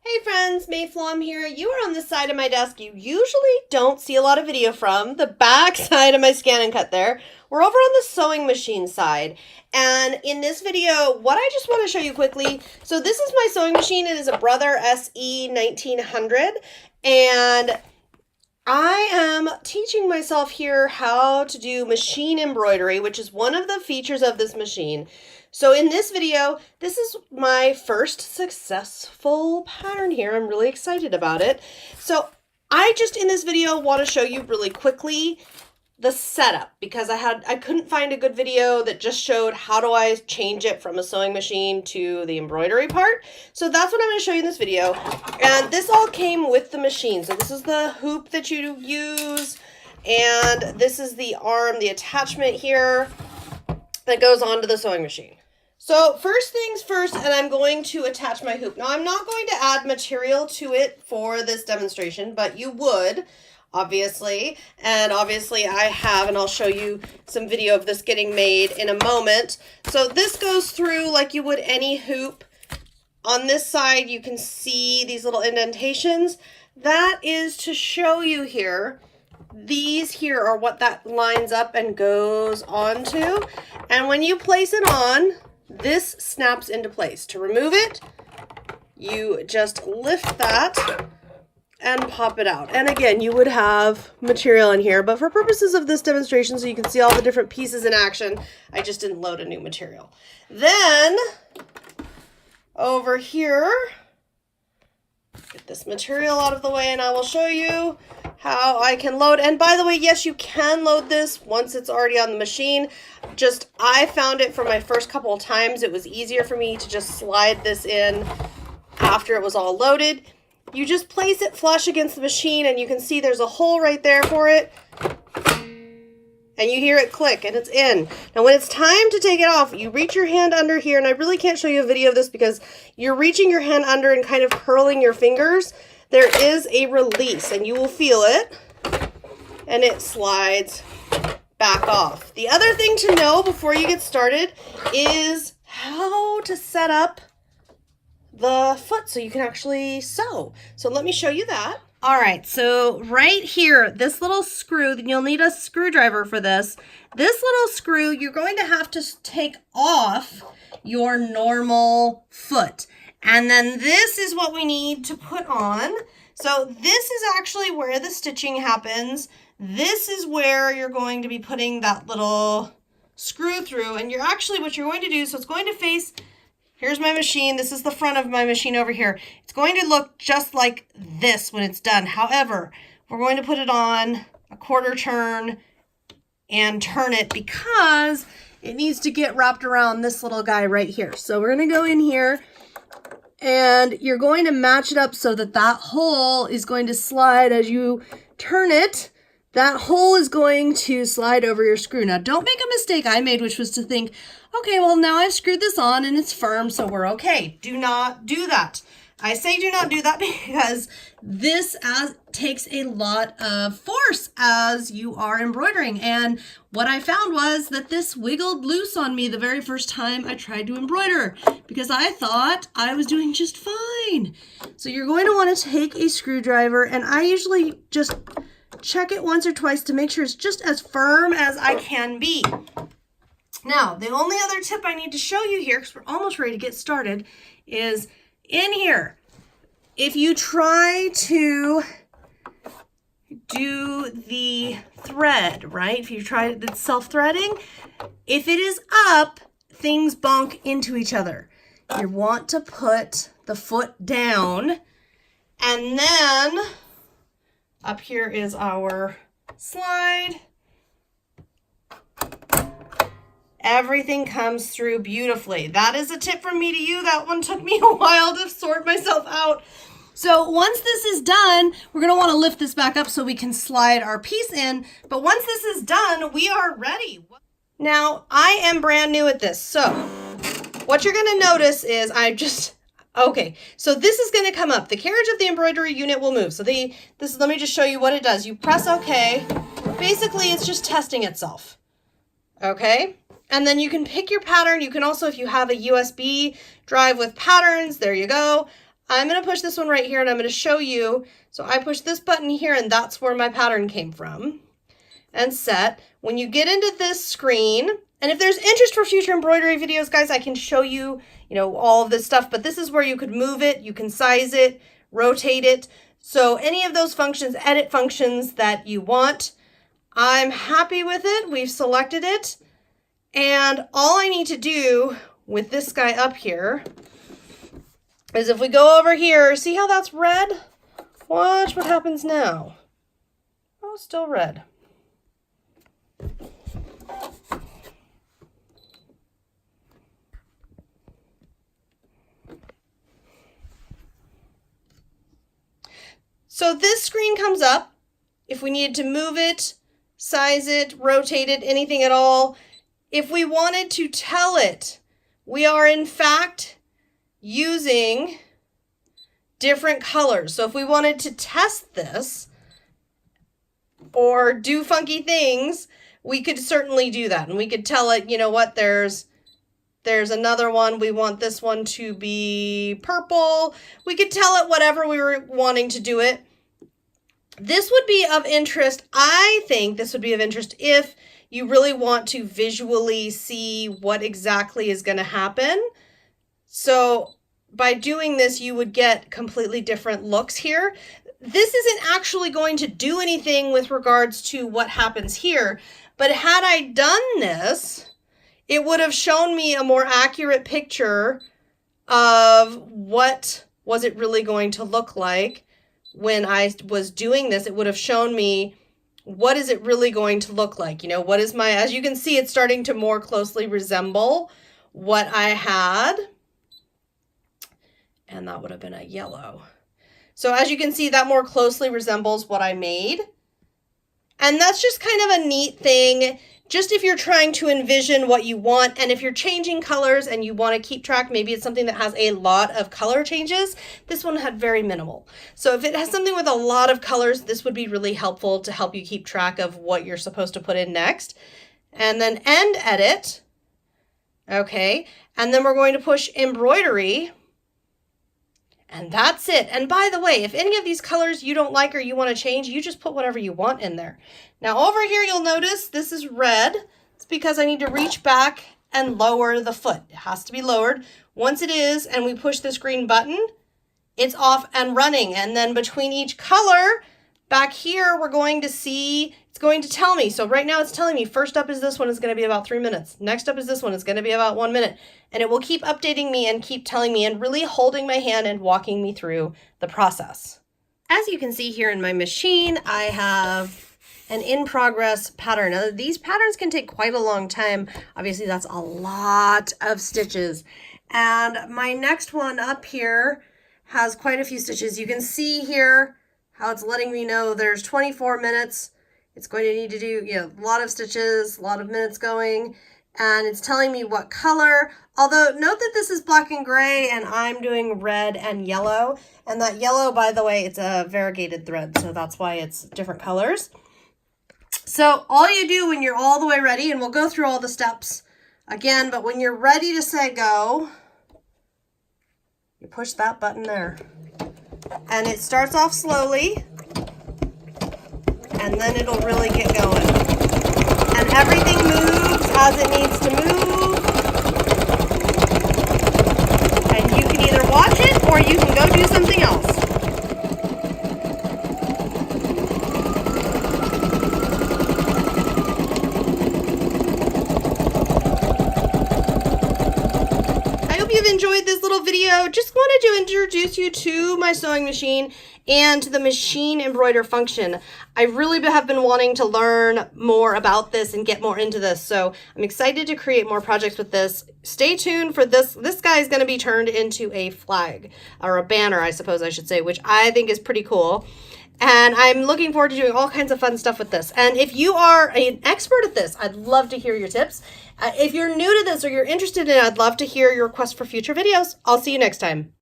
Hey friends, Mayflom here. You are on the side of my desk you usually don't see a lot of video from, the back side of my scan and cut there. We're over on the sewing machine side. And in this video, what I just want to show you quickly, so this is my sewing machine. It is a Brother SE1900. And I am teaching myself here how to do machine embroidery, which is one of the features of this machine. So in this video, this is my first successful pattern here. I'm really excited about it. So I just in this video want to show you really quickly the setup because I couldn't find a good video that just showed how do I change it from a sewing machine to the embroidery part. So that's what I'm going to show you in this video. And this all came with the machine. So this is the hoop that you use, and this is the arm, the attachment here that goes onto the sewing machine. So first things first, and I'm going to attach my hoop. Now I'm not going to add material to it for this demonstration, but you would, obviously. And obviously I have, and I'll show you some video of this getting made in a moment. So this goes through like you would any hoop. On this side, you can see these little indentations. That is to show you here. These here are what that lines up and goes onto. And when you place it on, this snaps into place. To remove it, you just lift that and pop it out. And again, you would have material in here, but for purposes of this demonstration, so you can see all the different pieces in action, I just didn't load a new material. Then, over here, get this material out of the way and I will show you how I can load. And by the way, yes, you can load this once it's already on the machine. Just, I found it for my first couple of times, it was easier for me to just slide this in after it was all loaded. You just place it flush against the machine and you can see there's a hole right there for it. And you hear it click and it's in. Now when it's time to take it off, you reach your hand under here, and I really can't show you a video of this because you're reaching your hand under and kind of curling your fingers. There is a release and you will feel it and it slides back off. The other thing to know before you get started is how to set up the foot so you can actually sew. So let me show you that. All right, so right here, this little screw, you'll need a screwdriver for this. This little screw, you're going to have to take off your normal foot. And then this is what we need to put on. So this is actually where the stitching happens. This is where you're going to be putting that little screw through. And what you're going to do, so it's going to face, here's my machine. This is the front of my machine over here. It's going to look just like this when it's done. However, we're going to put it on a quarter turn and turn it because it needs to get wrapped around this little guy right here. So we're going to go in here and you're going to match it up so that that hole is going to slide as you turn it. That hole is going to slide over your screw. Now, don't make a mistake I made, which was to think, okay, well, now I've screwed this on and it's firm, so we're okay. Do not do that. I say do not do that because this takes a lot of force as you are embroidering. And what I found was that this wiggled loose on me the very first time I tried to embroider because I thought I was doing just fine. So you're going to want to take a screwdriver, and I usually just check it once or twice to make sure it's just as firm as I can be. Now, the only other tip I need to show you here, because we're almost ready to get started, is in here. If you try to do the thread, right? If you try the self-threading, if it is up, things bonk into each other. You want to put the foot down, and then up here is our slide. Everything comes through beautifully. That is a tip from me to you. That one took me a while to sort myself out. So once this is done, we're going to want to lift this back up so we can slide our piece in. But once this is done, we are ready. Now, I am brand new at this. So what you're going to notice is okay, so this is going to come up. The carriage of the embroidery unit will move. So let me just show you what it does. You press OK. Basically, it's just testing itself. Okay. And then you can pick your pattern. You can also, if you have a USB drive with patterns, there you go. I'm going to push this one right here and I'm going to show you. So I push this button here and that's where my pattern came from. And set. When you get into this screen, and if there's interest for future embroidery videos, guys, I can show you, all of this stuff, but this is where you could move it, you can size it, rotate it. So any of those functions, edit functions that you want, I'm happy with it. We've selected it. And all I need to do with this guy up here is if we go over here, see how that's red? Watch what happens now. Oh, still red. So this screen comes up. If we needed to move it, size it, rotate it, anything at all. If we wanted to tell it, we are in fact using different colors. So if we wanted to test this or do funky things, we could certainly do that. And we could tell it, you know what, there's another one. We want this one to be purple. We could tell it whatever we were wanting to do it. This would be of interest. I think this would be of interest if you really want to visually see what exactly is going to happen. So by doing this, you would get completely different looks here. This isn't actually going to do anything with regards to what happens here, but had I done this, it would have shown me a more accurate picture of what was it really going to look like when I was doing this. It would have shown me what is it really going to look like. What is my, as you can see, it's starting to more closely resemble what I had. And that would have been a yellow. So as you can see, that more closely resembles what I made. And that's just kind of a neat thing. Just if you're trying to envision what you want, and if you're changing colors and you want to keep track, maybe it's something that has a lot of color changes. This one had very minimal. So if it has something with a lot of colors, this would be really helpful to help you keep track of what you're supposed to put in next. And then end edit. Okay. And then we're going to push embroidery. And that's it. And by the way, if any of these colors you don't like or you want to change, you just put whatever you want in there. Now over here, you'll notice this is red. It's because I need to reach back and lower the foot. It has to be lowered. Once it is, and we push this green button, it's off and running. And then between each color, back here, we're going to see, it's going to tell me. So right now it's telling me first up is this one, is going to be about 3 minutes. Next up is this one, it's going to be about 1 minute. And it will keep updating me and keep telling me and really holding my hand and walking me through the process. As you can see here in my machine, I have an in-progress pattern. Now, these patterns can take quite a long time. Obviously, that's a lot of stitches. And my next one up here has quite a few stitches. You can see here how it's letting me know there's 24 minutes. It's going to need to do a lot of stitches, a lot of minutes going, and it's telling me what color. Although note that this is black and gray and I'm doing red and yellow. And that yellow, by the way, it's a variegated thread, so that's why it's different colors. So all you do when you're all the way ready, and we'll go through all the steps again, but when you're ready to say go, you push that button there. And it starts off slowly, and then it'll really get going. And everything moves as it needs to move. And you can either watch it or you can go do something else. You've enjoyed this little video. Just wanted to introduce you to my sewing machine and the machine embroider function. I really have been wanting to learn more about this and get more into this, so I'm excited to create more projects with this. Stay tuned for this. This guy is going to be turned into a flag, or a banner, I suppose I should say, which I think is pretty cool. And I'm looking forward to doing all kinds of fun stuff with this. And if you are an expert at this, I'd love to hear your tips. If you're new to this or you're interested in it, I'd love to hear your requests for future videos. I'll see you next time.